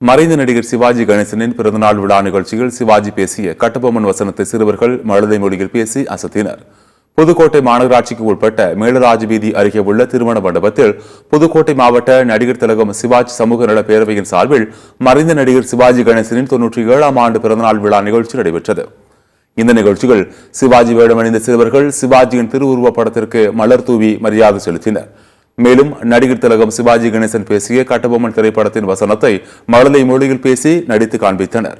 மறைந்த நடிகர் சிவாஜி கணேசனின் பிறந்தநாள் விழா நிகழ்ச்சியில் சிவாஜி பேசிய கட்டபொம்மன் வசனத்தை சிறுவர்கள் மழலை மொழியில் பேசி அசத்தினர். புதுக்கோட்டை மாநகராட்சிக்கு உட்பட்ட மேலராஜ் வீதி அருகே உள்ள திருமண மண்டபத்தில் புதுக்கோட்டை மாவட்ட நடிகர் திலகம் சிவாஜி சமூக நல பேரவையின் சார்பில் மறைந்த நடிகர் சிவாஜி கணேசனின் 97ஆம் ஆண்டு பிறந்தநாள் விழா நிகழ்ச்சி நடைபெற்றது. இந்த நிகழ்ச்சிகள் சிவாஜி வேடமணிந்த சிறுவர்கள் சிவாஜியின் திருவுருவ படத்திற்கு மலர் தூவி மரியாதை செலுத்தினர். மேலும் நடிகர் திலகம் சிவாஜி கணேசன் பேசிய கட்டபொம்மன் திரைப்படத்தின் வசனத்தை மழலை மொழியில் பேசி நடித்து காண்பித்தனர்.